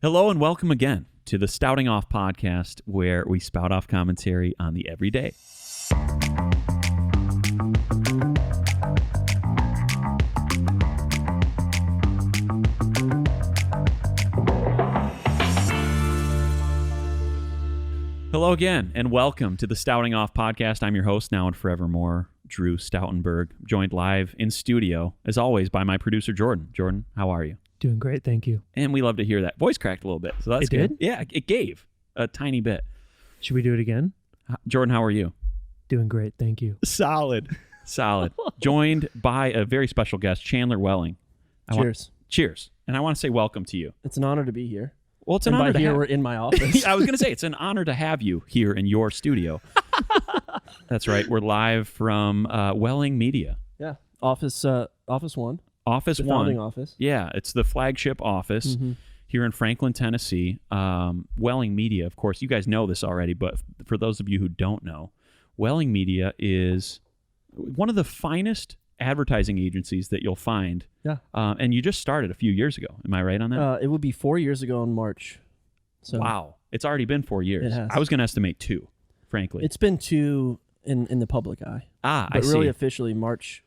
Hello and welcome again to the Stouting Off podcast, where we spout off commentary on the everyday. Hello again and welcome to the Stouting Off podcast. I'm your host now and forevermore, Drew Stoutenberg, joined live in studio, as always, by my producer, Jordan. Jordan, how are you? Doing great, thank you. And we love to hear that. Voice cracked a little bit, so that's good. Did? Yeah, it gave a tiny bit. Should we do it again? Jordan, how are you? Doing great, thank you. Solid. Joined by a very special guest, Chandler Welling. Cheers. Cheers. And I want to say welcome to you. It's an honor to be here. Well, it's an honor to have. We're in my office. I was going to say, it's an honor to have you here in your studio. That's right. We're live from Welling Media. Yeah. Office one. Office the one. Founding office. Yeah, it's the flagship office here in Franklin, Tennessee. Welling Media, of course, you guys know this already, but for those of you who don't know, Welling Media is one of the finest advertising agencies that you'll find. Yeah. And you just started a few years ago. Am I right on that? It would be 4 years ago in March. So wow. It's already been 4 years. It has. I was going to estimate 2, frankly. It's been 2 in the public eye. I but see. really officially March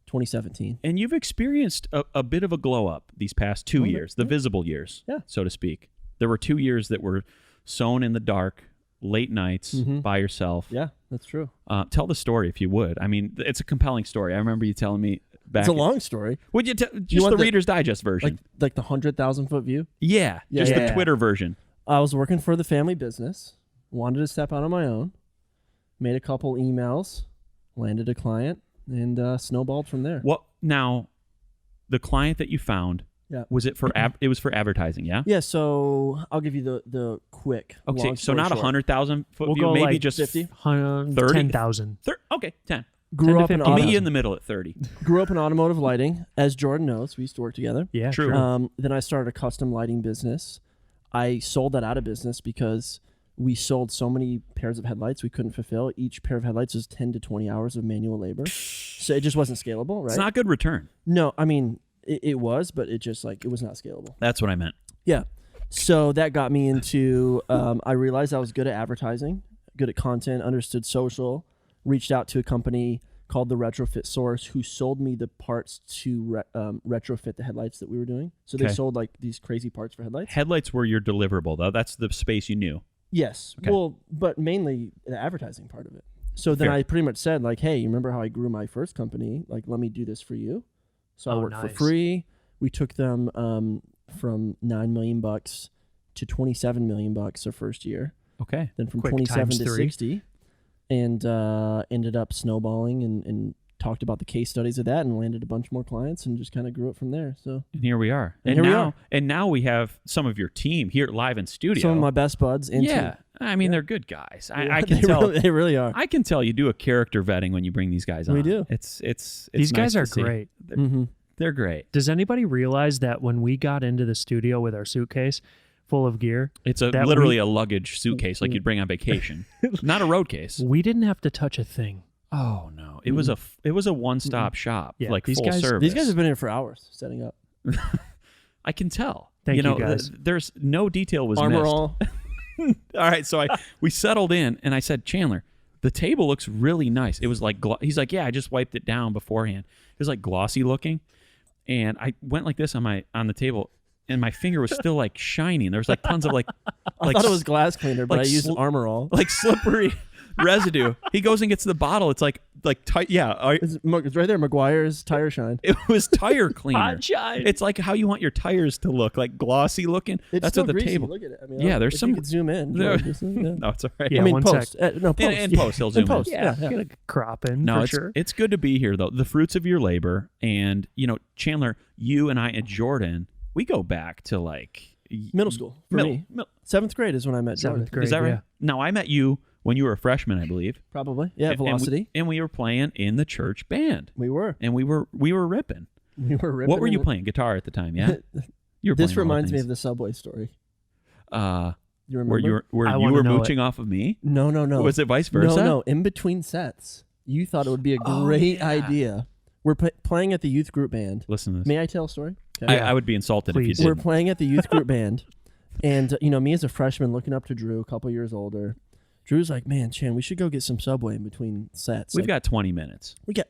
2017. And you've experienced a bit of a glow up these past 2 years, the visible years, Yeah. so to speak. There were 2 years that were sown in the dark, late nights, by yourself. Yeah, that's true. Tell the story if you would. I mean, it's a compelling story. I remember you telling me back. It's a long story. Would you just the Reader's Digest version? Like the 100,000 foot view? Yeah, just the Twitter version. I was working for the family business, wanted to step out on my own, made a couple emails, landed a client, and snowballed from there. What now? The client that you found, was it for it was for advertising? Yeah. Yeah. So I'll give you the quick. Okay. So not 100,000 foot We'll view, go maybe like just 50, 10,000. Okay, 10. Grew up in I'll meet you in the middle at 30. Grew up in automotive lighting, as Jordan knows. We used to work together. Yeah, True. Sure. Then I started a custom lighting business. I sold that out of business because we sold so many pairs of headlights we couldn't fulfill. Each pair of headlights was 10 to 20 hours of manual labor. So it just wasn't scalable, right? It's not good return. No, I mean, it was, but it just it was not scalable. That's what I meant. Yeah. So that got me into, I realized I was good at advertising, good at content, understood social, reached out to a company called the Retrofit Source, who sold me the parts to retrofit the headlights that we were doing. So they sold these crazy parts for headlights. Headlights were your deliverable, though. That's the space you knew. Yes. Okay. Well, but mainly the advertising part of it. So then I pretty much said, hey, you remember how I grew my first company? Let me do this for you. So I worked for free. We took them from $9 million to $27 million their first year. Okay. Then from Quick 27 to 3. 60. And ended up snowballing and talked about the case studies of that and landed a bunch more clients and just kind of grew it from there. So and here we are. And now we have some of your team here live in studio. Some of my best buds. I mean, they're good guys. I can tell. They really are. I can tell you do a character vetting when you bring these guys on. We do. It's These nice guys are to see. great. They're great. Does anybody realize that when we got into the studio with our suitcase full of gear, It's literally a luggage suitcase like you'd bring on vacation, not a road case. we didn't have to touch a thing. Oh no, it was a one-stop shop, Yeah, like these full guys- service. These guys have been here for hours setting up. I can tell. Thank you, guys. There's no detail was Armor missed. all. All right, so we settled in, and I said, Chandler, the table looks really nice. It was like he's like, yeah, I just wiped it down beforehand. It was like glossy looking, and I went like this on the table, and my finger was still like shining. There was like tons of I thought it was glass cleaner, but I used Armor all. like slippery residue. He goes and gets the bottle. It's like tight. Yeah, It's right there. McGuire's Tire Shine. it was tire cleaner. Shine. It's like how you want your tires to look, like glossy looking. It's That's still what the greasy. table. Look at it. I mean, Yeah, there's if some- You could zoom in. There- Yeah. No, it's all right. Yeah, I mean, one post. sec. No, post. In post, he'll zoom in. post. Yeah, Yeah. get a crop in No, for it's sure. it's good to be here though. The fruits of your labor, and Chandler, you and I and Jordan, we go back to Middle school for me. 7th grade is when I met Jordan. 7th grade. Is that right? Yeah. No, I met you when you were a freshman, I believe. Probably. Yeah, Velocity. And we were playing in the church band, We were. and we were ripping. We were ripping. What were you playing? Guitar at the time, yeah. You were. This playing reminds me of the Subway story. You remember? where I you wanna were know mooching off of me? No. Was it vice versa? No. In between sets, you thought it would be a great idea. We're playing at the youth group band. Listen to this. May I tell a story? Okay. I would be insulted if you Please. did. We're playing at the youth group band. And me as a freshman looking up to Drew, a couple years older. Drew's like, man, Chan, we should go get some Subway in between sets. We've got 20 minutes. We got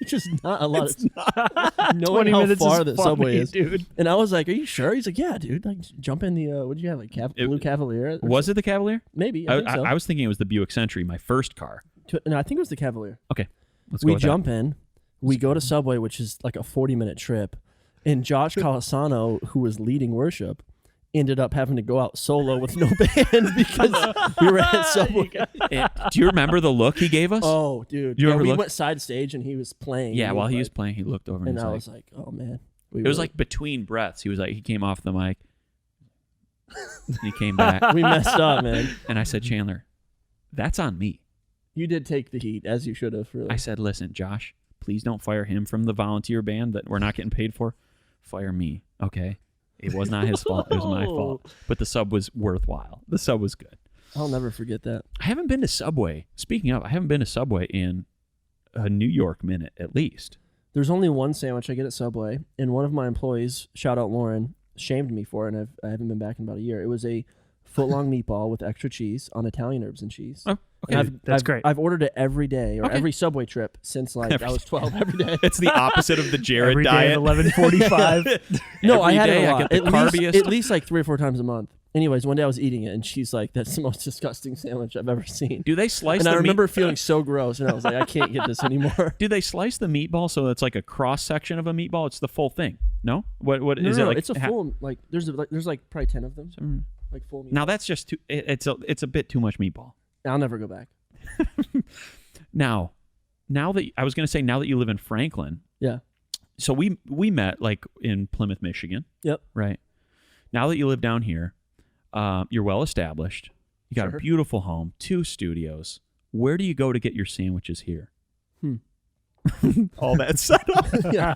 it's just not a lot It's of knowing 20 how minutes far is the funny, Subway is. dude. And I was like, are you sure? He's like, yeah, dude. Like, jump in the what did you have, like blue Cavalier? Was it the Cavalier? Maybe. I think so. I was thinking it was the Buick Century, my first car. No, I think it was the Cavalier. Okay, let's go We with jump in. We go to Subway, which is like a 40-minute trip. And Josh Calasano, who was leading worship, ended up having to go out solo with no band because we were at Subway. that. Do you remember the look he gave us? Oh, dude. You ever we look? went side stage and he was playing. Yeah, and while he like, was playing, he looked over and, and I was was like, oh, man. it was like between breaths. He came off the mic. And he came back. we messed up, man. And I said, Chandler, that's on me. You did take the heat, as you should have, really. I said, listen, Josh, please don't fire him from the volunteer band that we're not getting paid for. Fire me, okay? It was not his fault. It was my fault. But the sub was worthwhile. The sub was good. I'll never forget that. I haven't been to Subway. Speaking of, I haven't been to Subway in a New York minute, at least. There's only one sandwich I get at Subway, and one of my employees, shout out Lauren, shamed me for it, and I haven't been back in about a year. It was a foot-long meatball with extra cheese on Italian herbs and cheese. Oh, okay. And That's great. I've ordered it every day, or Okay. every Subway trip since like I was 12 every day. It's the opposite of the Jared Every day diet. at 11:45. No, I Every had day it a I lot. get the carbiest. At least like 3 or 4 times a month. Anyways, one day I was eating it, and she's like, that's the most disgusting sandwich I've ever seen. Do they slice And the I remember meat? feeling so gross, and I was like, I can't get this anymore. Do they slice the meatball so it's like a cross section of a meatball? It's the full thing. No? What No, is no, it like? it's a full, like, there's like probably 10 of them. Like full meat. Now that's just too. It's a bit too much meatball. I'll never go back. Now that I was going to say, now that you live in Franklin, Yeah. so we met like in Plymouth, Michigan. Yep. Right. Now that you live down here, you're well established. You got Sure. a beautiful home, 2 studios. Where do you go to get your sandwiches here? All that setup. Yeah.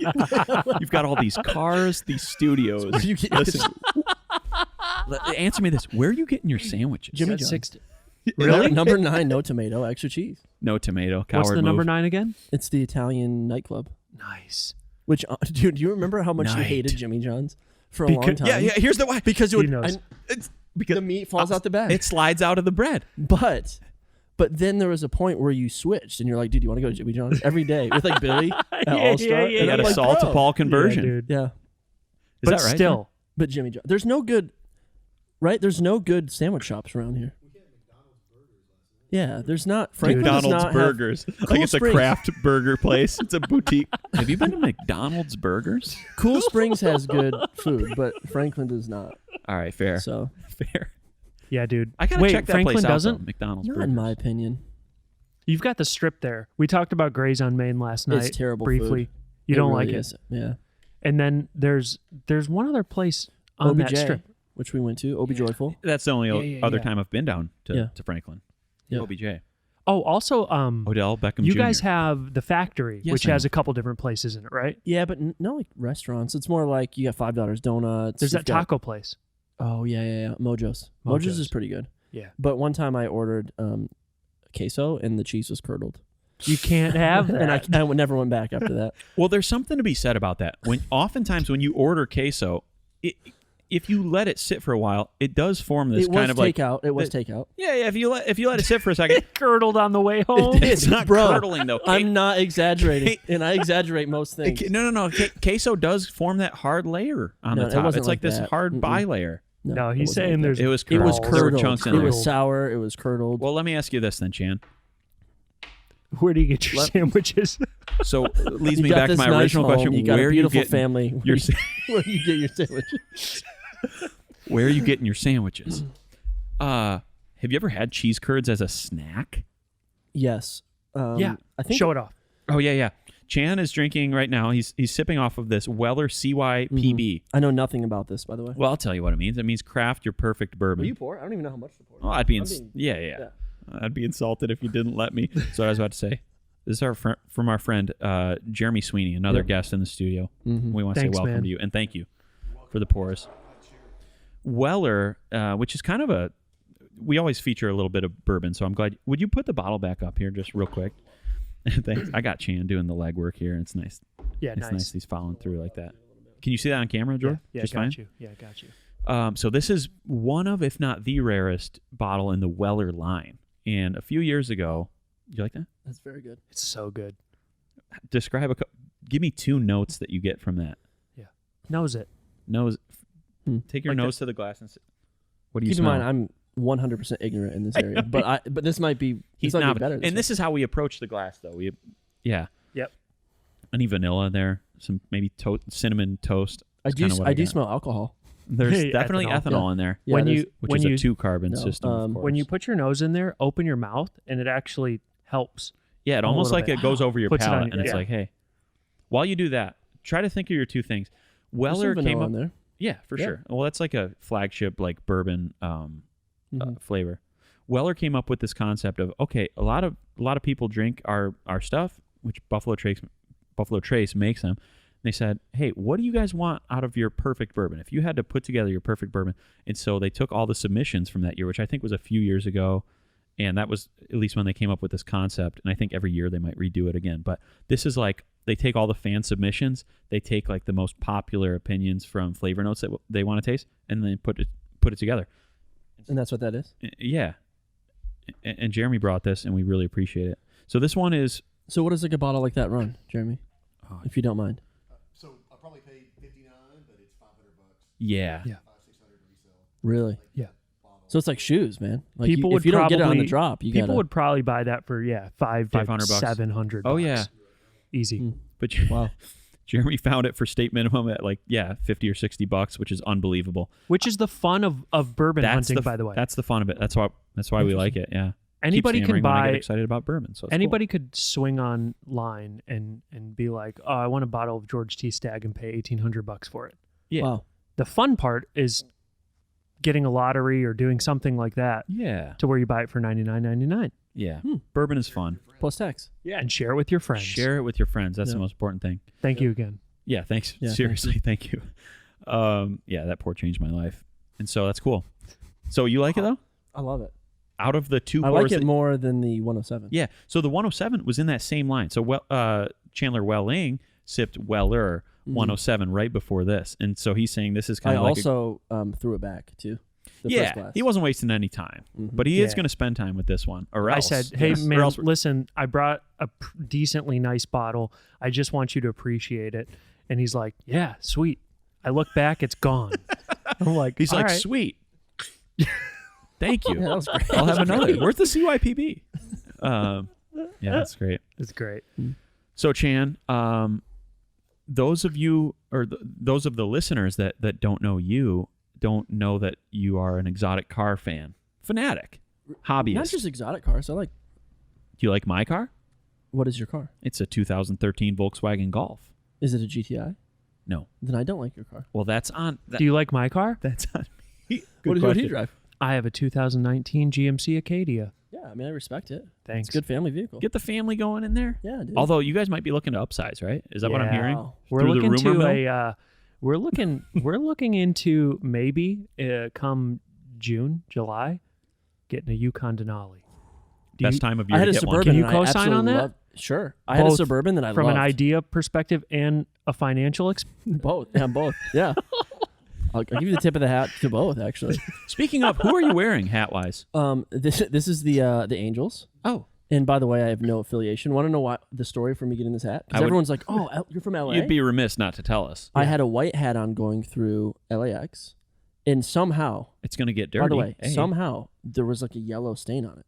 You've got all these cars, these studios. Where do you get Listen, answer me this: where are you getting your sandwiches? Jimmy That's John's. 60. Really? Number 9, no tomato, extra cheese. No tomato. Coward What's the number move. 9 again? It's the Italian nightclub. Nice. Which, dude, do you remember how much you Night. hated Jimmy John's for a long time? Yeah. Here's the why. Because it He would, knows. It's because the meat falls out the bag. it slides out of the bread. But then there was a point where you switched, and you're like, dude, you want to go to Jimmy John's every day with like Billy at Yeah, All Star? yeah, And yeah. You got I'm a like, Saul to bro. Paul conversion. Yeah, dude. Yeah, Is But that right? still, but Jimmy John's. There's no good, right? There's no good sandwich shops around here. Yeah, there's not. Franklin does McDonald's not Burgers. Cool Like it's Springs. a craft burger place. It's a boutique. Have you been to McDonald's Burgers? Have, Cool Springs has good food, but Franklin does not. All right, fair. So, Fair. yeah, dude. I gotta Wait, check that Franklin place doesn't? out. Though. McDonald's not Burgers. in my opinion. You've got the strip there. We talked about Gray's on Main last night. It's terrible briefly. food. You don't really like is. it. Yeah. And then there's one other place on that OBJ, strip. which we went to. OB Joyful. That's the only Yeah, other yeah. time I've been down to, Yeah. to Franklin. Yeah. OBJ. Oh, also, Odell Beckham you Jr. guys have the factory, Yes, which I has know. a couple different places in it, right? Yeah, but not like restaurants. It's more like you got $5 donuts. There's you've that got- taco place. Oh yeah. Mojo's. Mojo's is pretty good. Yeah. But one time I ordered queso and the cheese was curdled, You can't have that. and I never went back after that. Well, there's something to be said about that. Oftentimes when you order queso, if you let it sit for a while, it does form this It was kind of like takeout. It was takeout. yeah. If you let it sit for a second, curdled on the way home. it's not Bro, curdling though. I'm not exaggerating, and I exaggerate most things. No. Queso does form that hard layer on No, the it top. wasn't It's like like this that. hard Mm-mm. bilayer. No, it he's wasn't saying like there's It was It was curdled. There were curdled. chunks in It there. was sour. It was curdled. Well, let me ask you this then, Chan. Where do you get your Let- sandwiches? So it leads You me got back to this my nice original home, question: You got where a are you beautiful getting family. your Where do you get your sandwich? where are you getting your sandwiches? Have you ever had cheese curds as a snack? Yes. Yeah. I think Show it off. Oh yeah. Chan is drinking right now. He's sipping off of this Weller CYPB. I know nothing about this, by the way. Well, I'll tell you what it means. It means craft your perfect bourbon. Will you pour? I don't even know how much to pour. Well, I'd be I'm being- yeah. I'd be insulted if you didn't let me. So I was about to say, this is from our friend Jeremy Sweeney, another Yep. guest in the studio. Mhm. We want to say Thanks, welcome man. to you and thank you for the pours. Weller, which is kind of we always feature a little bit of bourbon, so I'm glad. Would you put the bottle back up here just real quick? Thanks. I got Chan doing the legwork here. It's nice. Yeah, It's nice. nice. He's following through like that. Can you see that on camera, George? Yeah, Just got fine. you. Yeah, got you. So this is one of, if not the rarest bottle in the Weller line. And a few years ago, did you like that? That's very good. It's so good. Give me 2 notes that you get from that. Knows it. Nose. Take your Like nose to the glass and what do you Keep in smell? mind, I'm 100% ignorant in this area, but this might be He's this might not be better. and this is how we approach the glass, though. Yeah. Yep. Any vanilla there? Some maybe cinnamon toast. I That's do. kinda what I do got. smell alcohol. There's Hey, definitely ethanol. ethanol in there, Yeah, when there's- you which when is you a 2-carbon No, system. Of when you course. put your nose in there, open your mouth, and it actually helps. Yeah, it A almost little like bit. it goes over your Puts it on palate, your- and it's yeah. like, hey, while you do that, try to think of your 2 things. There's Weller some came vanilla up, in there. yeah, for Yeah. sure. Well, that's like a flagship like bourbon Mhm. flavor. Weller came up with this concept of, okay, a lot of people drink our stuff, which Buffalo Trace makes them. They said, hey, what do you guys want out of your perfect bourbon? If you had to put together your perfect bourbon. And so they took all the submissions from that year, which I think was a few years ago. And that was at least when they came up with this concept. And I think every year they might redo it again. But this is like, they take all the fan submissions. They take like the most popular opinions from flavor notes that they want to taste, and then put it together. And that's what that is. Yeah. And Jeremy brought this, and we really appreciate it. So this one is... So what does like a bottle like that run, Jeremy? If you don't mind. So I probably paid $59, but it's $500. Yeah. Yeah. 500-600 resale. Really? Yeah. Bottle. So it's like shoes, man. Like People if would you don't get it on the probably- drop, you People gotta. would probably buy that for $500 to $500. $700. Oh, yeah. Easy. Mm. But Wow. Jeremy found it for state minimum at like, $50 or $60, which is unbelievable. Which is the fun of bourbon hunting, the, by the way. That's the fun of it. That's why we like it. Yeah. Anybody Keeps can hammering when I get buy. excited about bourbon. So it's Anybody could swing online and be like, oh, I want a bottle of George T. Stagg and pay $1,800 for it. Yeah. Wow. The fun part is getting a lottery or doing something like that cool. Yeah. to where you buy it for $99.99. Yeah. Bourbon is fun. Plus tax. Yeah, and share it with your friends. Share it with your friends. That's Yeah. the most important thing. Thank you again. Yeah. Thanks. Yeah, Seriously. Thank you. Yeah. That pour changed my life. And so that's cool. So you like it though? I love it. Out of the 2 I pours like it that- more than the 107. Yeah. So the 107 was in that same line. So Chandler Welling sipped Weller 107 right before this. And so he's saying this is I kind of like also threw it back too. The first yeah, glass. he wasn't wasting any time. Mhm. But he is Yeah. going to spend time with this one or I else. said, hey, Yes. Or man, else- listen, I brought a decently nice bottle. I just want you to appreciate it. And he's like, yeah, sweet. I look back, it's gone. I'm like, he's all like, right. sweet. Thank you. Yeah, that was great. I'll have another. Where's the CYPB? Yeah, that's great. It's great. So Chan, those of you or those of the listeners that don't know you don't know that you are an exotic car fanatic, hobbyist. Not just exotic cars. I like. Do you like my car? What is your car? It's a 2013 Volkswagen Golf. Is it a GTI? No. Then I don't like your car. Well, that's on. Do you like my car? That's on me. What Good do you question. drive? I have a 2019 GMC Acadia. Yeah, I mean I respect it. Thanks. It's a good family vehicle. Get the family going in there. Yeah, dude. Although you guys might be looking to upsize, right? Is that what I'm Yeah. hearing? Wow. We're Through the looking rumor to mill? we're looking into maybe come June, July, getting a Yukon Denali. Do Best you- time of year I had to a get one. suburban. Can you and I co-sign on absolutely that? loved- Sure. I had a Both suburban that I from loved. an idea perspective and a financial Both. Yeah, both. Yeah. I'll give you the tip of the hat to both, actually. Speaking of, who are you wearing hat wise? This is the Angels. Oh, And by the way, I have no affiliation. Want to know why the story for me getting this hat? I Because would- everyone's like, "Oh, you're from LA." you'd be remiss not to tell us. I had a white hat on going through LAX, and somehow, It's going to get dirty. by the way, Hey. somehow there was like a yellow stain on it.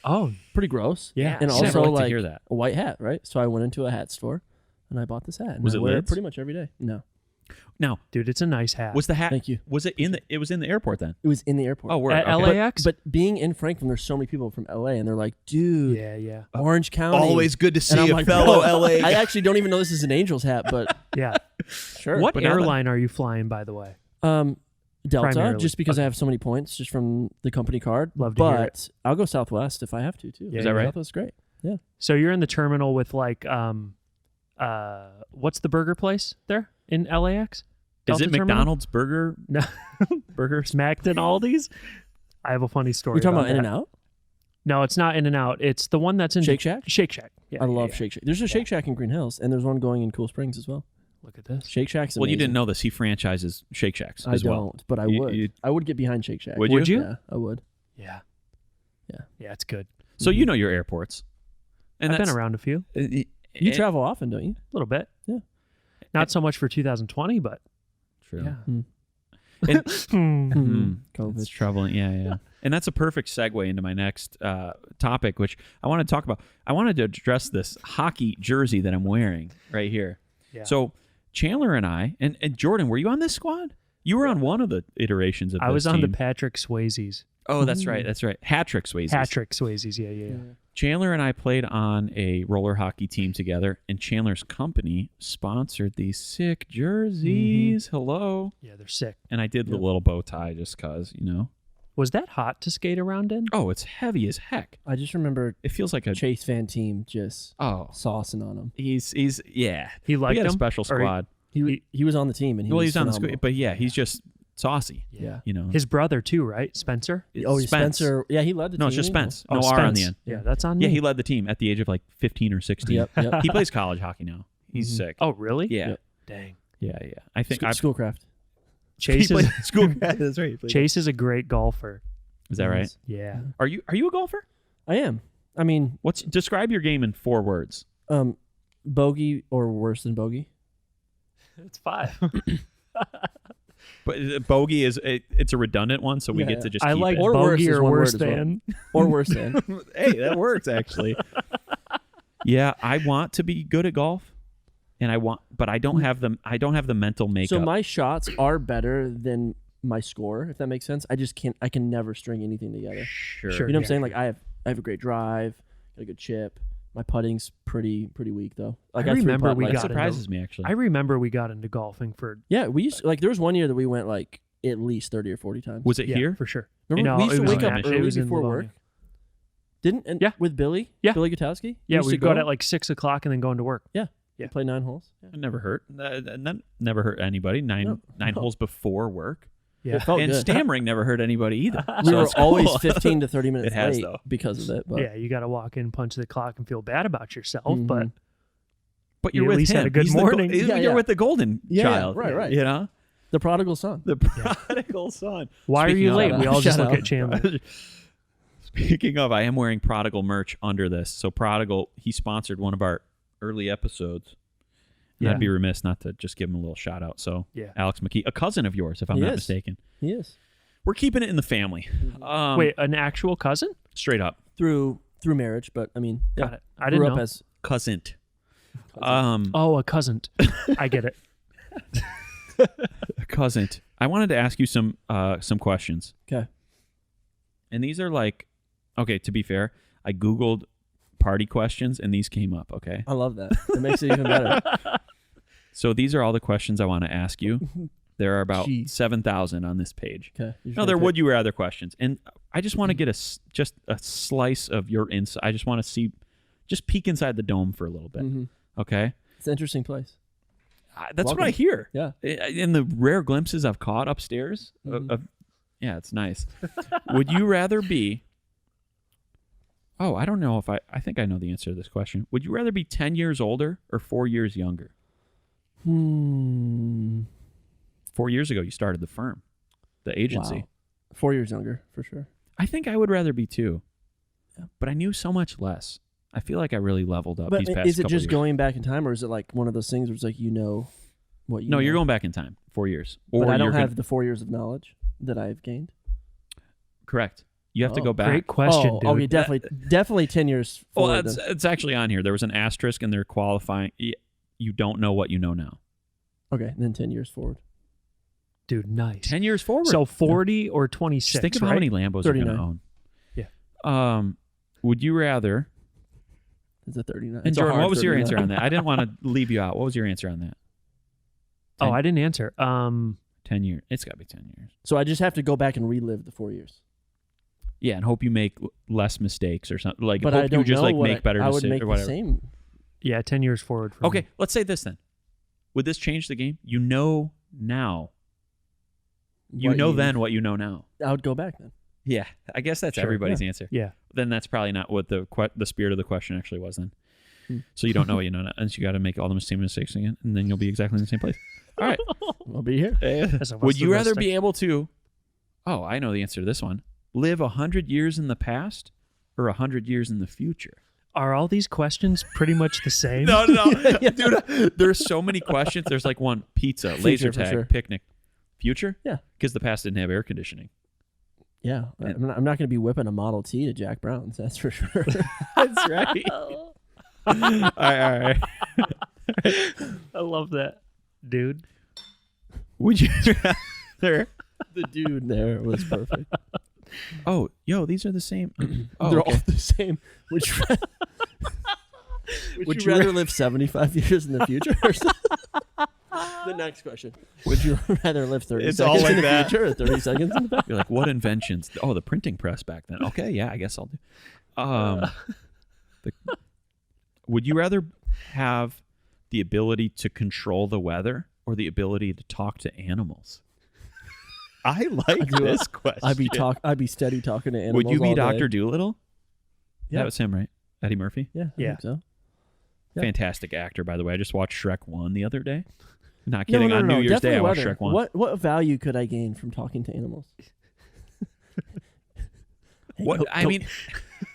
Oh, Pretty gross. yeah. And You never also like to like hear that. a white hat, right? So I went into a hat store and I bought this hat. And Was I it wear lids? pretty much every day. No, Now, dude, it's a nice hat. was the hat? thank you. Was it in the? It was in the airport then. It was in the airport. Oh, word. At okay. LAX? But being in Franklin, there's so many people from LA, and they're like, "Dude, yeah. Orange County." good to And I'm like, "Bro, LA. I actually don't even know this is an Angels hat, but Yeah. sure. What But now that- airline are you flying, by the way? Delta, Primarily. just because I have so many points just from the company card. Love to hear But I'll go Southwest if I have to too. Is that right? Southwest is great. Yeah. So you're in the terminal with like what's the burger place there in LAX? Is Delta it Terminal? McDonald's burger? No. Burger? Smacked in Aldi's? I have a funny story. You're talking about that. In-N-Out? No, it's not In-N-Out. It's the one that's in Shake Shack? Shake Shack. Yeah, I love yeah. Shake Shack. There's a Shake Shack in Green Hills, and there's one going in Cool Springs as well. Look at this. Shake Shack's Well, you amazing. didn't know this. He franchises Shake Shacks I as well. don't, but I You- would. you- I would get behind Shake Shack. Would Would you? Yeah, I would. Yeah. Yeah. Yeah, it's good. So you know your airports. And I've been that's- around a few. You and- travel often, don't you? A little bit. Yeah. Not so much for 2020, but True. yeah. And- Mm. It's COVID. troubling. Yeah. And that's a perfect segue into my next topic, which I want to talk about. I wanted to address this hockey jersey that I'm wearing right here. Yeah. So Chandler and I, and Jordan, were you on this squad? You were on one of the iterations of I this was on the team. Patrick Swayze's. Oh, that's right. That's right. Hat-trick Swayze. Patrick Swayze's, yeah. Chandler and I played on a roller hockey team together, and Chandler's company sponsored these sick jerseys. Hello. Yeah, they're sick. And I did the Yep. little bow tie just because, Was that hot to skate around in? Oh, it's heavy as heck. I just remember It feels like a Chase fan team just oh. saucing on him. He's yeah. He liked we had a him? special Or squad. He was on the team and he Well, was he's on the phenomenal. squad, but yeah, he's just saucy. Yeah. His brother too, right? Spencer? Oh, Spence. Spencer. Yeah, he led the No, team. it's just Spence. Oh, No R on the Spence. end. Yeah, that's on me. Yeah, he led the team at the age of like 15 or 16. Yep. He plays college hockey now. He's Mhm. sick. Oh, really? Yeah. Yep. Dang. Yeah. I think I've Schoolcraft. Chase he is, played school. That's right. Chase is a great golfer. Is that right? Nice. Yeah. Are you a golfer? I am. I mean, Describe your game in 4 words? bogey or worse than bogey. It's 5. But bogey it's a redundant one, so we Yeah, get yeah. to just I keep like it. Or worse bogey is or one word worse as well. than. Or worse than. Hey, that works actually. Yeah, I want to be good at golf, but I don't have the mental makeup. So my shots are better than my score, if that makes sense. I just can't. I can never string anything together. Sure. Sure. You know what I'm Yeah. saying? Like I have a great drive, got a good chip. My putting's pretty weak though. Like I remember three-putt, we That got surprises me actually. I remember we got into golfing for. Yeah, we used like there was one year that we went like at least 30 or 40 times. Was it Yeah, here? for sure. Remember, No, we used it to was wake in up Nashville. It early was in before work. Livonia. Didn't Yeah. with Billy? Yeah. Billy Gutowski? Yeah, used we to got go at like 6 o'clock and then going to work. Yeah. Yeah. Play 9 holes. Yeah. It never hurt. That never hurt anybody. Nine No. holes before work. Yeah. It felt And good. stammering never hurt anybody either. We So were it's cool. always 15 to 30 minutes It has, late though. because of it. But Yeah, you got to walk in, punch the clock, and feel bad about yourself. But Mhm. But You you're at with least him. had a good He's the morning. Yeah, You're yeah. with the golden Yeah, child. right. You know? the prodigal son. The prodigal son. why Speaking are you of- late? We all just Shout look out. at Chandler. Speaking of, I am wearing Prodigal merch under this. So Prodigal, he sponsored one of our early episodes. And Yeah. I'd be remiss not to just give him a little shout out. So Yeah. Alex McKee, a cousin of yours, if I'm He not is. mistaken. He is. We're keeping it in the family. Wait, an actual cousin? Straight up. Through marriage, but I mean, yeah. Got it. I didn't Grew know. up as Cousin. Oh, a cousin. I get it. Cousin. I wanted to ask you some questions. okay. And these are like, okay, to be fair, I Googled party questions and these came up, okay? I love that. It makes it even better. So these are all the questions I want to ask you. There are about Jeez. 7,000 on this page. Okay. No, they're would you rather questions. And I just want to get just a slice of your insight. I just want to see, just peek inside the dome for a little bit, Mm-hmm. okay? It's an interesting place. That's what Welcome. I hear. Yeah. In the rare glimpses I've caught upstairs. Mhm. Yeah, it's nice. Would you rather be... Oh, I don't know if I think I know the answer to this question. Would you rather be 10 years older or 4 years younger? 4 years ago, you started the firm, the agency. Wow. 4 years younger, for sure. I think I would rather be 2. Yeah. But I knew so much less. I feel like I really leveled up But these past is it couple just years. going back in time, or is it like one of those things where it's like what you No, know? you're going back in time, 4 years. But I don't you're have the 4 years of knowledge that I've gained. correct. You have to Oh, go back. Great question, dude. okay, definitely 10 years Well, forward. it's actually on here. There was an asterisk, and they're qualifying. You don't know what you know now. Okay, then 10 years forward. Dude, nice. 10 years forward. So 40 or 26, just think of right? how many Lambos you're going to 39. own. Yeah. Would you rather? It's a 39. And It's a Jordan, hard what was your 39. answer on that? I didn't want to leave you out. What was your answer on that? Oh, 10 I didn't answer. 10 years. It's got to be 10 years. So I just have to go back and relive the 4 years. Yeah, and hope you make less mistakes or something. Like, But hope I don't you just know like what make better I would decisions make or the whatever. same. Yeah, 10 years forward. For Okay, me. let's say this then. Would this change the game? You know now. You What know you- then what you know now. I would go back then. Yeah, I guess that's Sure, everybody's answer. Yeah. Then that's probably not what the spirit of the question actually was then. So you don't know what you know now, and so you got to make all the same mistakes again, and then you'll be exactly in the same place. All right. I'll be here. So what's Would the you rather rest be able to? Oh, I know the answer to this one. Live 100 years in the past or 100 years in the future. Are all these questions pretty much the same? No, dude. There's so many questions. There's like one: pizza, laser Future, for tag, sure. picnic. Future? Yeah. Because the past didn't have air conditioning. Yeah, I'm not going to be whipping a Model T to Jack Brown's. That's for sure. That's right. all right. I love that, dude. Would you rather? The dude there was perfect. Oh, yo, these are the same. Oh, They're okay. all the same. Would you rather live 75 years in the future? Or the next question. Would you rather live 30 It's seconds all like in the that. future or 30 seconds in the back? You're like, what inventions? Oh, the printing press back then. Okay, yeah, I guess I'll do. Would you rather have the ability to control the weather or the ability to talk to animals? I like this question. I'd be steady talking to animals. Would you be all day. Dr. Doolittle? Yeah. That was him, right? Eddie Murphy? Yeah. I Yeah. think so. Yeah. Fantastic actor, by the way. I just watched Shrek 1 the other day. Not No, kidding. no, On no, New Year's Day, I definitely watched weather. Shrek 1. What value could I gain from talking to animals? Hey,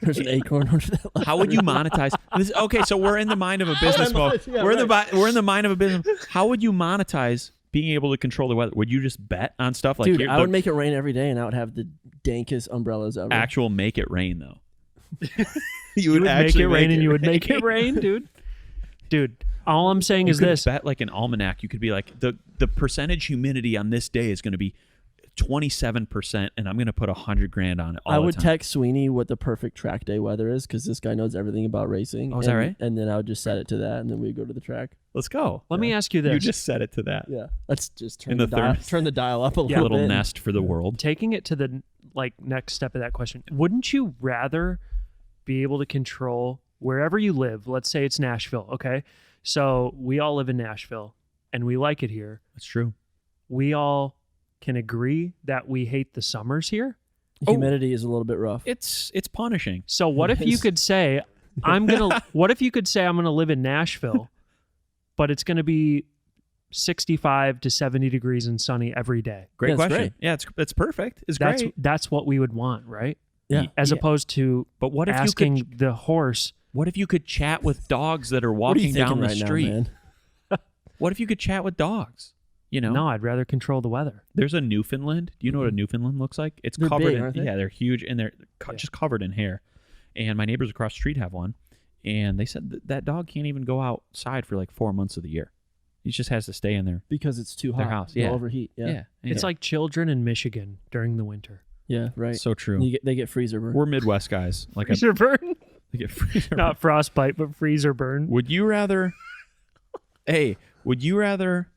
there's an acorn under that ladder. How would you monetize this? Okay, so we're in the mind of a business mode. Yeah, we're in the mind of a business. How would you monetize being able to control the weather? Would you just bet on stuff like Dude, here, I would make it rain every day, and I would have the dankest umbrellas ever. actual make it rain though? You would make actually it rain, and you would make it rain, dude. Dude, all I'm saying You is could this. bet like an almanac. You could be like the percentage humidity on this day is going to be 27%, and I'm going to put $100,000 on it. I would text Sweeney what the perfect track day weather is because this guy knows everything about racing. Oh, is that right? And then I would just set it to that, and then we'd go to the track. Let's go. Let me ask you this. You just set it to that. Yeah, let's just In turn the turn the dial up a A little little bit. nest for the world. Taking it to the next step of that question, wouldn't you rather be able to control wherever you live? Let's say it's Nashville, okay? So we all live in Nashville, and we like it here. That's true. We all can agree that we hate the summers here. Humidity is a little bit rough. It's punishing. So what if you could say, what if you could say I'm gonna live in Nashville, but it's gonna be 65 to 70 degrees and sunny every day? Great Yeah, it's question. great. Yeah, it's perfect. It's great. That's what we would want, right? Yeah. As Yeah. opposed to But what if asking you could? the horse. What if you could chat with dogs that are What are you walking thinking down the right street? now, man? What if you could chat with dogs? You know, No, I'd rather control the weather. there's a Newfoundland. Do you know what a Newfoundland looks like? It's They're covered big, in aren't they? yeah, they're huge and they're Yeah. just covered in hair. And my neighbors across the street have one, and they said that dog can't even go outside for like 4 months of the year. He just has to stay in there. Because it's too hot. Their house, They'll yeah. overheat. Yeah. It's like children in Michigan during the winter. Yeah, right. so true. They get freezer burn. We're Midwest guys. Like Freezer burn? they get freezer. Not frostbite, but freezer burn. Would you rather? Hey, would you rather?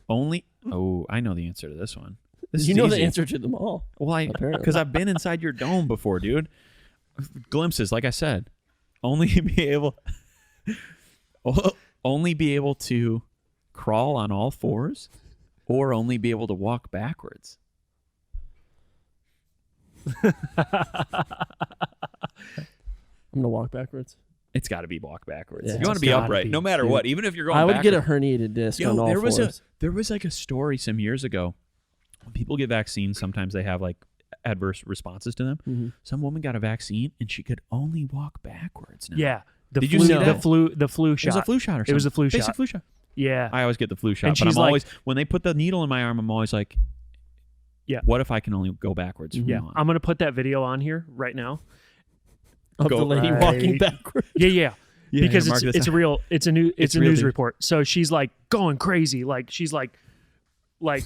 Only. Oh, I know the answer to this one. This you is know easy. the answer to them all. Well, Apparently. because I've been inside your dome before, dude. Glimpses, like I said. Only be able, only be able to crawl on all fours, or only be able to walk backwards. I'm gonna walk backwards. It's got to be walk backwards. Yeah. You want to It's be gotta upright, be, no matter dude. what. Even if you're going, I would backwards. get a herniated disc on all there was fours. there was like a story some years ago. When people get vaccines, sometimes they have like adverse responses to them. Mhm. Some woman got a vaccine and she could only walk backwards now. Yeah. The Did flu, you see the that? flu It shot. was a flu shot or something. It was a flu Basic shot. flu shot. Yeah. I always get the flu shot, And but I'm she's like- always when they put the needle in my arm, I'm always like, Yeah. What if I can only go backwards? From Yeah. now on? I'm going to put that video on here right now. Of Go the lady right. walking backwards. Yeah. Yeah, Because here, mark this it's down. real. It's a new. It's a real, news dude. report. So she's like going crazy. Like she's like Dude,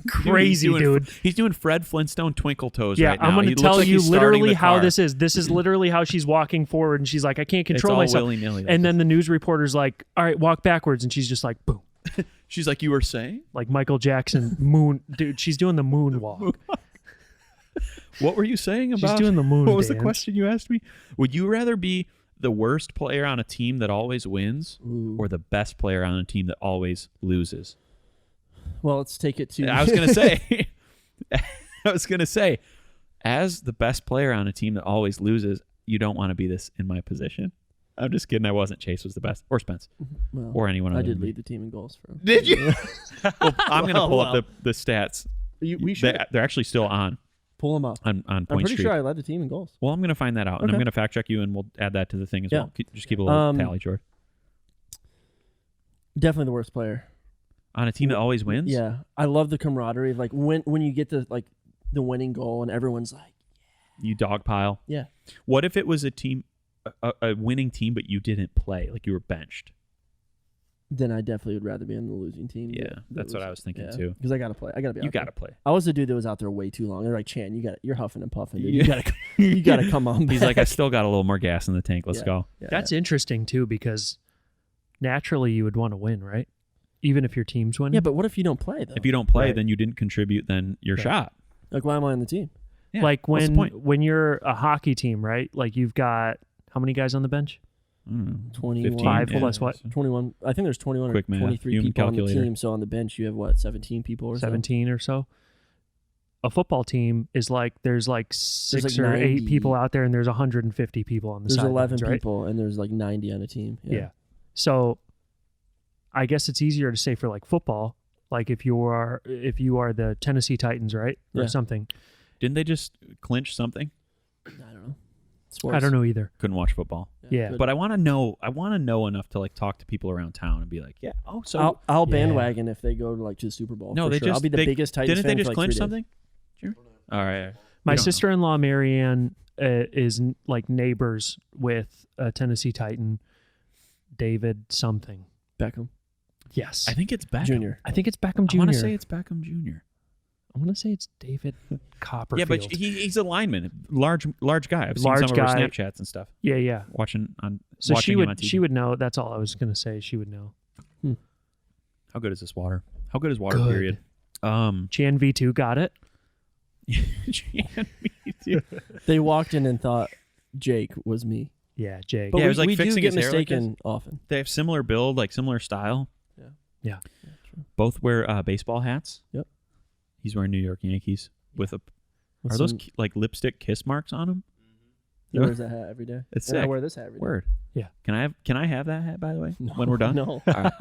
crazy, dude. He's doing Fred Flintstone twinkle toes Yeah, right now. I'm going He to looks tell like you he's starting literally the how car. this is. This is literally how she's walking forward, and she's like, I can't control It's all myself. willy-nilly. And then the news reporter's like, all right, walk backwards, and she's just like, boom, She's like, you were saying? like Michael Jackson moon, dude. She's doing the moon walk. What were you saying She's about? doing the moon What was the dance. question you asked me? Would you rather be the worst player on a team that always wins, Ooh. or the best player on a team that always loses? Well, let's take it to. I was gonna say, as the best player on a team that always loses, you don't want to be this in my position. I'm just kidding. I wasn't. Chase was the best, or Spence, Well, or anyone. I other did than me. lead the team in goals for him. Did you? Well, I'm gonna pull Well. up the stats. We should They're actually still on pull him up. on I'm point pretty streak. sure I led the team in goals. Well, I'm gonna find that out, and I'm Okay. gonna fact check you, and we'll add that to the thing as Yeah. well. Just keep a little tally, George. Definitely the worst player. On a team that always wins. Yeah, I love the camaraderie of like when you get the winning goal and everyone's like, You dogpile. yeah. What if it was a team, a winning team, but you didn't play, like you were benched? Then I definitely would rather be on the losing team. Yeah, that's what I was thinking too. Because I gotta play. I gotta be. You out there. gotta play. I was the dude that was out there way too long. They're like, Chan, you're huffing and puffing, dude. Yeah. You gotta come on. He's like, I still got a little more gas in the tank. Let's Yeah. go. Yeah, That's interesting too, because naturally you would want to win, right? Even if your team's winning. yeah, but what if you don't play though? If you don't play, Right. then you didn't contribute. Then you're Right. shot. Like, why am I on the team? Yeah. Like What's the point? when you're a hockey team, right? Like you've got how many guys on the bench? I don't know, 21. 15, Five yeah. plus what? 21. I think there's 21 Quick or math. 23 Human people on calculator. the team. So on the bench, you have what, 17 people or 17 or so. A football team is like there's like six like or 90. eight people out there, and there's 150 people on the There's sidelines, 11 right? people, and there's like 90 on a team. Yeah. So I guess it's easier to say for like football, like if you are the Tennessee Titans, right? Or Yeah. something. Didn't they just clinch something? I don't know. I don't know either. Couldn't watch football. Yeah. good. But I want to know. I want to know enough to like talk to people around town and be like, yeah. Oh, so I'll Yeah. bandwagon if they go to the Super Bowl. no, for they sure. just I'll be the they, biggest Titans Didn't fan they for just like 3 clinch days. something? Sure. All right. My We don't know. sister-in-law Marianne is like neighbors with a Tennessee Titan, David something. Beckham Yes, I think it's Beckham. Jr. I think it's Beckham Jr. I want to say it's Beckham Jr. I want to say it's David Copperfield. Yeah, but he's a lineman, large guy. I've seen Large some of her guy. Snapchats and stuff. yeah. Watching So watching him on TV. she would know. That's all I was gonna say. She would know. How good is this water? How good is water? Good. Period. Chan V2 got it. They walked in and thought Jake was me. Yeah, Jake. But Yeah, it we, was like we do fixing get his hair like mistaken often. They have similar build, like similar style. Yeah. True. Both wear baseball hats. Yep. He's wearing New York Yankees with a. With Are those some- like lipstick kiss marks on them? He wears that hat every day. It's and I sick. wear this hat every day. Word. Yeah. Can I have that hat, by the way? No, When we're done. No. All right.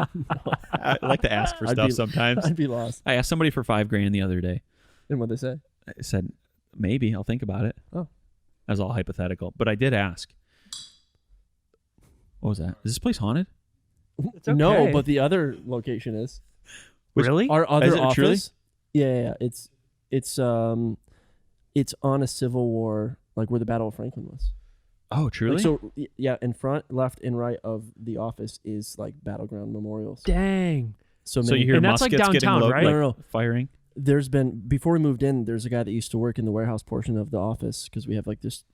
I like to ask for I'd stuff be- sometimes. I'd be lost. I asked somebody for $5,000 the other day. And what they say? I said maybe I'll think about it. Oh. That was all hypothetical, but I did ask. What was that? Is this place haunted? It's No, okay. but the other location is Which- Really? our other Is it office. truly? Yeah. It's on a Civil War, like where the Battle of Franklin was. Oh, truly? Like, so yeah, in front, left, and right of the office is like battleground memorials. Dang. So, So you hear And that's like muskets getting downtown, right? No, no. firing. There's been, before we moved in, there's a guy that used to work in the warehouse portion of the office because we have like this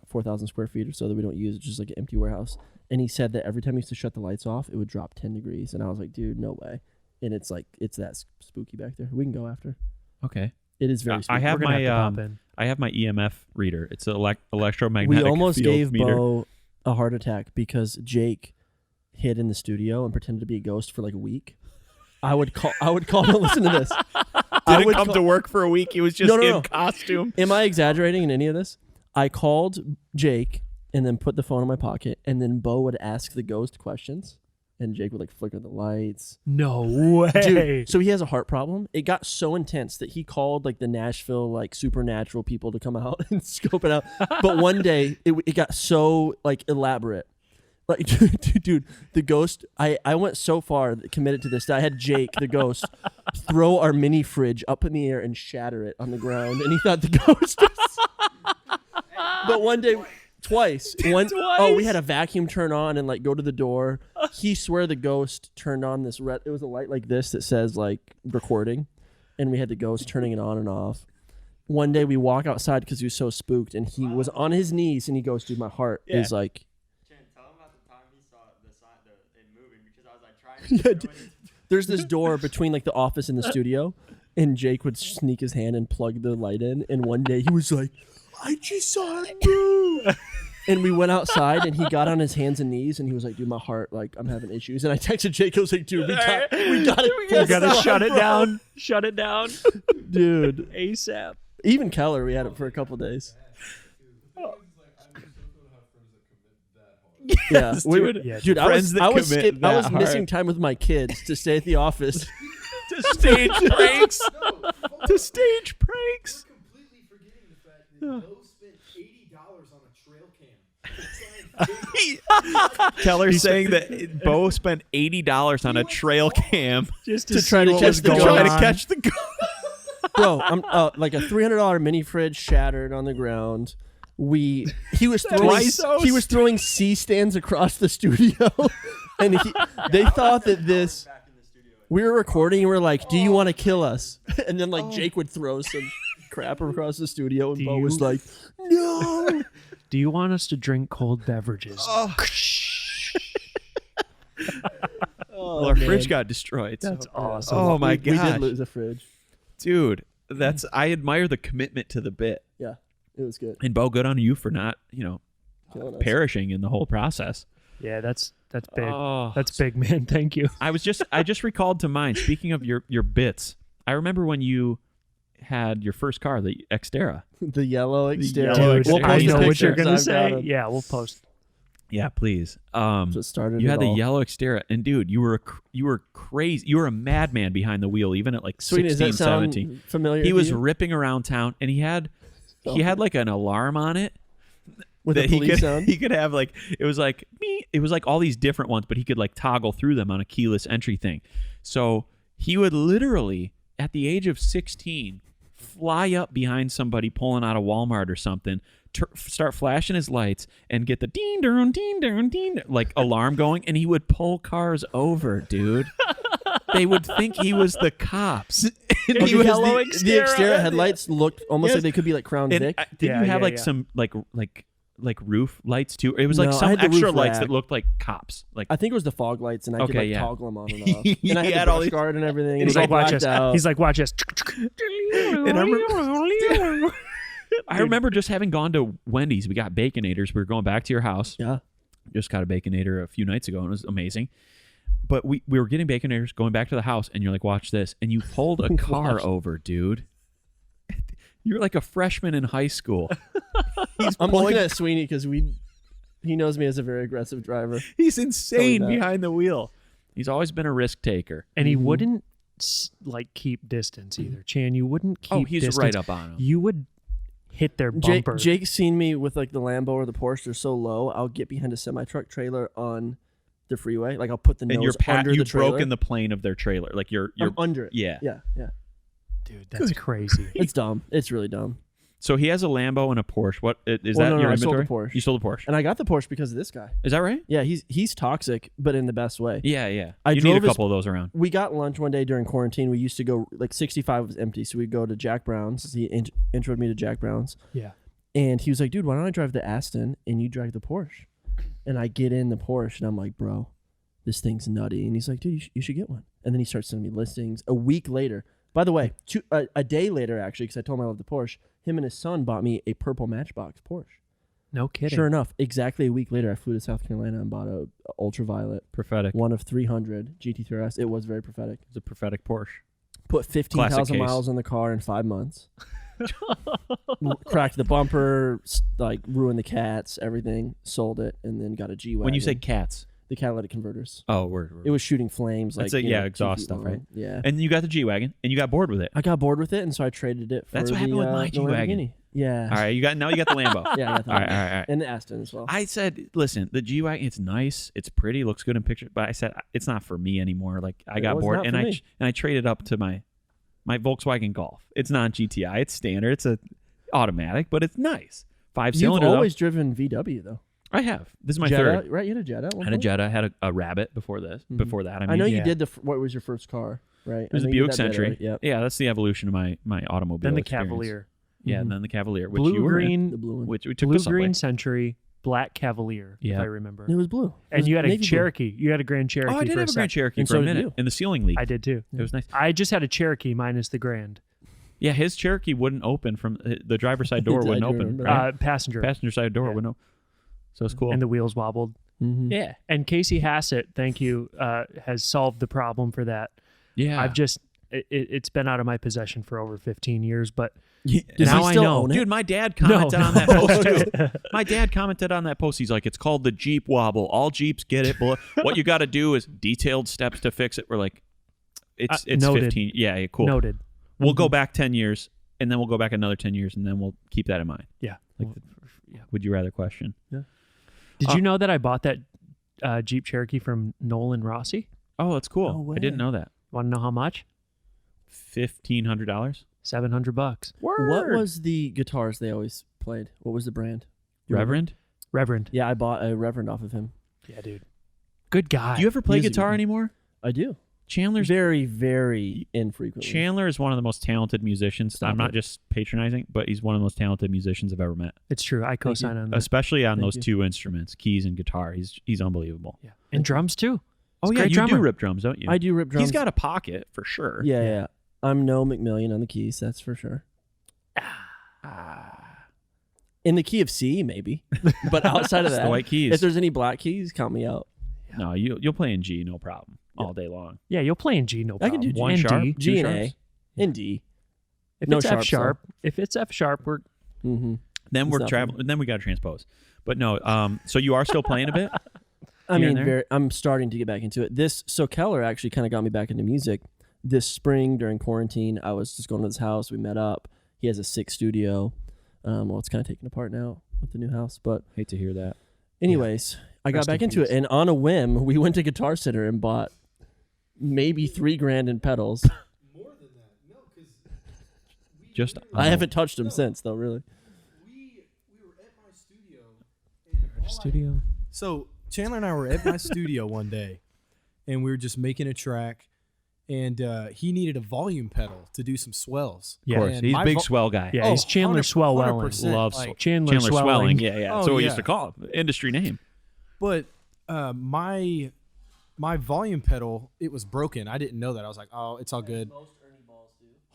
4,000 square feet or so that we don't use. It's just like an empty warehouse. And he said that every time he used to shut the lights off, it would drop 10 degrees. And I was like, dude, no way. And it's like, it's that spooky back there. We can go after. Okay. It is very I spooky. have We're gonna my have to pop in. I have my EMF reader. It's an electromagnetic. We almost field gave meter. Bo a heart attack because Jake hid in the studio and pretended to be a ghost for like a week. I would call him to listen to this. I Didn't would come call- to work for a week. He was just No, no, in no. costume. Am I exaggerating in any of this? I called Jake and then put the phone in my pocket, and then Bo would ask the ghost questions, and Jake would like flicker the lights. No way. Dude, so he has a heart problem. It got so intense that he called like the Nashville like supernatural people to come out and scope it out. But one day it got so like elaborate. Like dude, the ghost. I went so far committed to this that I had Jake, the ghost, throw our mini fridge up in the air and shatter it on the ground, and he thought the ghost. But one day. Twice. Oh, we had a vacuum turn on and like go to the door. He swear the ghost turned on this it was a light like this that says like recording, and we had the ghost turning it on and off. One day we walk outside because he was so spooked, and he was on his knees, and he goes, "Dude, my heart is like." Tell him about the time he saw the sign, it moving, because I was like trying to. Yeah, dude. There's this door between like the office and the studio, and Jake would sneak his hand and plug the light in. And one day he was like, "I just saw it move." And we went outside, and he got on his hands and knees, and he was like, "Dude, my heart, like, I'm having issues." And I texted Jake. I was like, "Dude, we got it. You gotta shut it down. Shut it down. dude." ASAP. Even Keller, we had it for a couple days. Yes, we dude. Yeah, dude, friends that I was commit I was that missing hard. time with my kids to stay at the office. To stage pranks. No, To stage pranks. we're completely forgetting the fact that Bo spent $80 on a trail cam. To try and Keller's saying that Bo spent $80 on a trail cam Just To try to see what catch was the going ghost. try to on. catch the ghost. Bro, I'm like a $300 mini fridge shattered on the ground. He was throwing C stands across the studio, and they thought that this. Back in the studio. We were recording and we're like, "Do you want to kill us?" And then like Jake would throw some crap across the studio, and Do Bo was you- like, "No." Do you want us to drink cold beverages? Well, our fridge got destroyed. That's awesome. Oh my we did gosh, lose a fridge. dude, I admire the commitment to the bit. Yeah, it was good. And Bo, good on you for not, Killing us. perishing in the whole process. Yeah, that's big. Oh, That's big, man. Thank you. I just recalled to mind. Speaking of your bits, I remember when you had your first car, the Xterra. The yellow Xterra. yellow Dude, We'll I post know the what you're pictures. gonna I've got say. 'em. Yeah, we'll post. Yeah, please. Just started. You had it the all. yellow Xterra, and dude, you were crazy. You were a madman behind the wheel, even at like Sweetie, does 16, that sound 17. familiar? He to was you? ripping around town, and he had like an alarm on it with that a police sound. he could have like it was like all these different ones, but he could like toggle through them on a keyless entry thing. So he would literally, at the age of 16, fly up behind somebody pulling out of Walmart or something, start flashing his lights, and get the ding dong ding dong ding like alarm going, and he would pull cars over, dude. They would think he was the cops. And Oh, he was because yellow the Xterra headlights looked almost Yes. like they could be like Crown And Vic. didn't Yeah, you have yeah, like yeah. some like roof lights too? It was like No, I some had the extra roof lights rack. that looked like cops. Like I think it was the fog lights, and I could Okay, like yeah. toggle them on and off. He And I had had the all brush these- guard and everything. He's it like, was all watch blacked us. out. He's like, watch us. And I remember just having gone to Wendy's. We got Baconators. We were going back to your house. Yeah. Just got a Baconator a few nights ago, and it was amazing. But we were getting Baconators, going back to the house, and you're like, watch this. And you pulled a car over, dude. You're like a freshman in high school. He's I'm pulling, looking at Sweeney because he knows me as a very aggressive driver. he's insane that. behind the wheel. He's always been a risk taker. And he Mhm. wouldn't like keep distance either. Chan, you wouldn't keep Oh, he's distance. right up on him. You would hit their bumper. Jake's seen me with like the Lambo or the Porsche. They're so low, I'll get behind a semi-truck trailer on the freeway. Like I'll put the And nose under you've the trailer. broken the plane of their trailer. Like you're I'm under it. yeah. Yeah. Dude, that's crazy. It's dumb. It's really dumb. So he has a Lambo and a Porsche. What is Well, that no, your I sold inventory? the Porsche. You sold the Porsche. And I got the Porsche because of this guy. Is that right? Yeah, he's toxic, but in the best way. Yeah, yeah. I you need a drove his- couple of those around. We got lunch one day during quarantine. We used to go, like 65 was empty, so we'd go to Jack Brown's. He introed me to Jack Brown's. Yeah. And he was like, dude, why don't I drive the Aston and you drive the Porsche? And I get in the Porsche and I'm like, bro, this thing's nutty. And he's like, dude, you should get one. And then he starts sending me listings. A week later, by the way, a day later, actually, because I told him I love the Porsche, him and his son bought me a purple Matchbox Porsche. No kidding. Sure enough, exactly a week later, I flew to South Carolina and bought a ultraviolet, Prophetic. one of 300 GT3RS. It was very prophetic. It's a prophetic Porsche. Put 15,000 Classic case. miles in the car in 5 months. Cracked the bumper, like ruined the cats, everything. Sold it, and then got a G-wagon. When you say cats, the catalytic converters, oh, we're it was shooting flames. That's Like it, you yeah, know, 2 exhaust feet stuff, long. right? Yeah. and you got the G-Wagon, and you got bored with it. I got bored with it, and so I traded it for That's what the, happened with my the G-Wagon. Lamborghini. Yeah. All right, you got you got the Lambo. Yeah, I got the All right, Lambo. all right, all right. And the Aston as well. I said, listen, the G-Wagon, it's nice, it's pretty, looks good in pictures, but I said it's not for me anymore. Like I It got was bored, not and for I me. traded up to my Volkswagen Golf. It's not GTI, it's standard, it's a automatic, but it's nice. 5-cylinder. You've always driven VW though. I have. This is my Jetta, third. right? You had a Jetta. At I one had a point? Jetta. I had a Rabbit before this. Mhm. Before that, I mean, I know you yeah. did what was your first car, right? it was I a know you Buick did that Jetta, Century. right? Yep. Yeah, that's the evolution of my automobile. Then the experience. Cavalier. Yeah, Mhm. and then the Cavalier, which Blue you were in, green, The blue one. which we took blue the subway. green Century, black Cavalier, Yeah. if I remember. It was blue. It And was you had a navy blue. Cherokee. You had a Grand Cherokee Oh, I did for have a Grand sec. Cherokey And for so a did minute you. in the Ceiling League. I did too. It was nice. I just had a Cherokee minus the Grand. Yeah, his Cherokee wouldn't open from the driver's side door I wouldn't do open. remember Right? Passenger. Passenger side door Yeah. wouldn't open. So it's cool. And the wheels wobbled. Mhm. yeah, And Casey Hassett, thank you, has solved the problem for that. yeah. I've just it's been out of my possession for over 15 years, but Does now he I still know. own it? Dude, my dad commented No. on that post too. My dad commented on that post. He's like, it's called the Jeep Wobble. All Jeeps get it. But what you got to do is detailed steps to fix it. We're like, it's noted. 15. Yeah, cool. Noted. We'll go back 10 years, and then we'll go back another 10 years, and then we'll keep that in mind. Yeah. Like, would you rather question? Did you know that I bought that Jeep Cherokee from Nolan Rossi? Oh, that's cool. No way. I didn't know that. Want to know how much? $1,500. $700. What was the guitars they always played? What was the brand? Do you remember? Reverend? Reverend. Yeah, I bought a Reverend off of him. Yeah, dude. Good guy. Do you ever play He's a guitar good- anymore? I do. Chandler's Very, very infrequently. Chandler is one of the most talented musicians. Stop I'm not it. just patronizing, but he's one of the most talented musicians I've ever met. It's true. I co-sign on that. Especially on Thank those you. two instruments, keys and guitar. He's unbelievable. Yeah. And drums too. Oh He's a yeah, great you drummer. do rip drums, don't you? I do rip drums. He's got a pocket for sure. Yeah. I'm no McMillian on the keys, that's for sure. In the key of C, maybe. But outside of It's that, the white keys. if there's any black keys, count me out. No, you'll play in G, no problem, all day long. Yeah, you'll play in G, no I can problem. do G. One And sharp, D. two G and sharps? A. And D. If No it's F sharps, though. sharp, if it's F sharp, we're Mm-hmm. Then It's we're not traveling. Then we got to transpose. But no, so you are still playing a bit. I Here and mean, there? I'm starting to get back into it. So Keller actually kind of got me back into music. This spring during quarantine, I was just going to his house. We met up. He has a sick studio. Well, it's kind of taken apart now with the new house. But Hate to hear that. anyways, I got Rest back in into it. peace. And on a whim, we went to Guitar Center and bought maybe $3,000 in pedals. More than that. No, because Just I haven't touched them since, though, really. we were at my studio and all I- studio. So Chandler and I were at my studio one day, and we were just making a track, and he needed a volume pedal to do some swells. Yeah. Of course, And he's my a big vo- swell guy. Yeah, he's Chandler 100%, Swellwelling. 100%, Loves like, Chandler, Swelling. Yeah. Oh, That's what we yeah. used to call it. Industry name. But my volume pedal, it was broken. I didn't know that. I was like, oh, it's all good.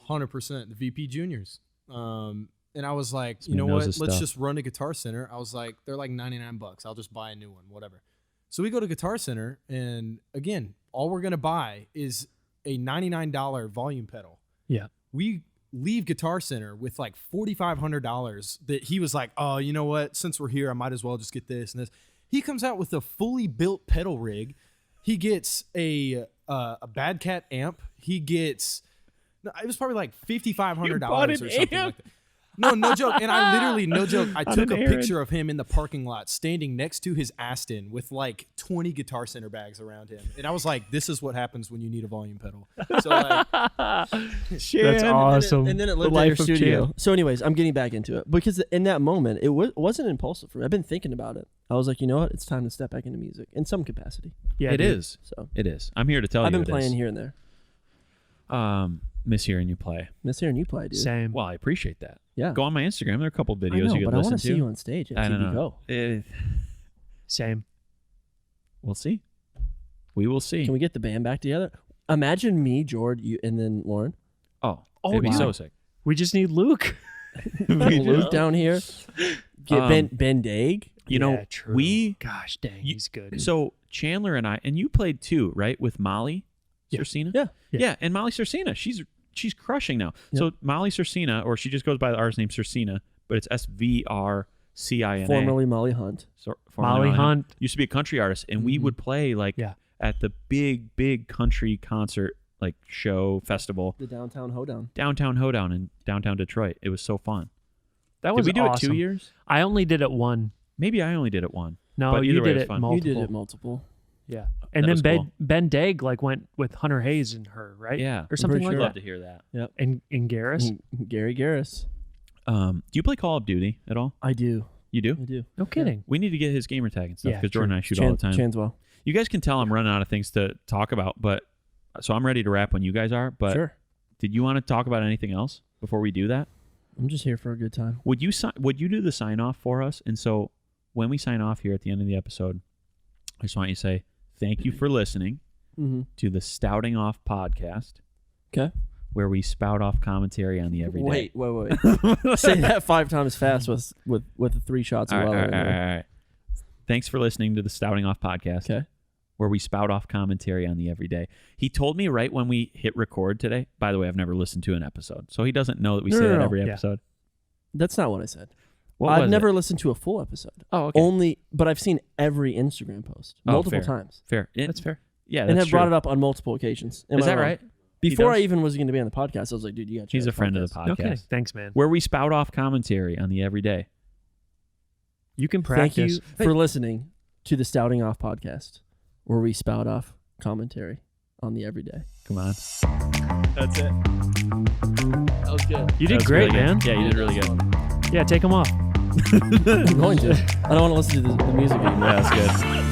100% the VP Juniors. And I was like, you man know knows what? his Let's stuff. just run to Guitar Center. I was like, they're like $99. I'll just buy a new one, whatever. So we go to Guitar Center, and again, all we're gonna buy is a $99 volume pedal. Yeah. We leave Guitar Center with like $4,500 that he was like, oh, you know what? Since we're here, I might as well just get this and this. He comes out with a fully built pedal rig. He gets a Bad Cat amp. He gets, it was probably like $5,500 bought or an something amp? like that. No joke. And I literally, no joke, I On took a an errand. picture of him in the parking lot standing next to his Aston with like 20 Guitar Center bags around him. And I was like, this is what happens when you need a volume pedal. So like, That's awesome. And then it The lived at your life of studio. Chan. So, anyways, I'm getting back into it because in that moment, it wasn't impulsive for me. I've been thinking about it. I was like, you know what? It's time to step back into music in some capacity. Yeah, It dude. is. So It is. I'm here to tell I've you been it playing is. here and there. Miss hearing you play. Miss hearing you play, dude. Same. Well, I appreciate that. Yeah. Go on my Instagram. There are a couple I videos know, you but could I listen want to. to see you on stage at I don't TV know. Go. Same. We'll see. We will see. Can we get the band back together? Imagine me, George, you, and then Lauren. Oh, Oh, it'd be wow. so sick. We just need Luke. Luke down here. Get Ben Daig. You know, Yeah, true. we Gosh dang, you- he's good. so Chandler and I, and you played too, right? With Molly Yeah. Cersina? Yeah. Yeah, and Molly Cersina. She's crushing now. Yep. So Molly Cersina, or she just goes by the artist name Cersina, but it's SVRCINA. Formerly Molly Hunt. Formerly Molly Hunt. used to be a country artist, and we Mhm. would play like Yeah. at the big country concert like show festival The Downtown Hoedown. downtown Hoedown in downtown Detroit. It was so fun. That Did was we do awesome. it 2 years? I only did it one. Maybe I only did it one. No, But you either way, did it was it fun. multiple. You did it multiple. Yeah. And That then was cool. Ben Daig like went with Hunter Hayes and her, right? Yeah. Or something pretty like sure. Love that. to hear that. And Garris. Gary Garris. Do you play Call of Duty at all? I do. You do? I do. No kidding. We need to get his gamer tag and stuff Yeah, because Jordan and I shoot all Chan- the time. Chanswell. You guys can tell I'm running out of things to talk about, but so I'm ready to wrap when you guys are. But Sure. did you want to talk about anything else before we do that? I'm just here for a good time. Would you do the sign off for us? And so when we sign off here at the end of the episode, I just want you to say thank you for listening Mm-hmm. to the Stouting Off podcast, Okay. where we spout off commentary on the everyday. Wait. Say that 5 times fast with the 3 shots All of right, Weller all in right, all there. right, all right. Thanks for listening to the Stouting Off podcast. Okay. where we spout off commentary on the everyday. He told me right when we hit record today. By the way, I've never listened to an episode, so he doesn't know that we say that every Yeah. episode. That's not what I said. What I've was never it? listened to a full episode. Oh, okay. Only, but I've seen every Instagram post Oh, multiple fair. times. Fair. That's fair. Yeah, And that's have brought true. it up on multiple occasions. Am Is I that wrong? right? Before does? I even was going to be on the podcast, I was like, dude, you got to He's a friend of the podcast. Okay, thanks, man. Where we spout off commentary on the everyday. You can Thank practice. you for listening to the Stouting Off podcast, where we spout off commentary on the everyday. Come on. That's it. That was good. You That did was great, really good. man. Yeah, you did really good. Yeah, take them off. I'm going to. I don't want to listen to the music anymore. Yeah, that's good.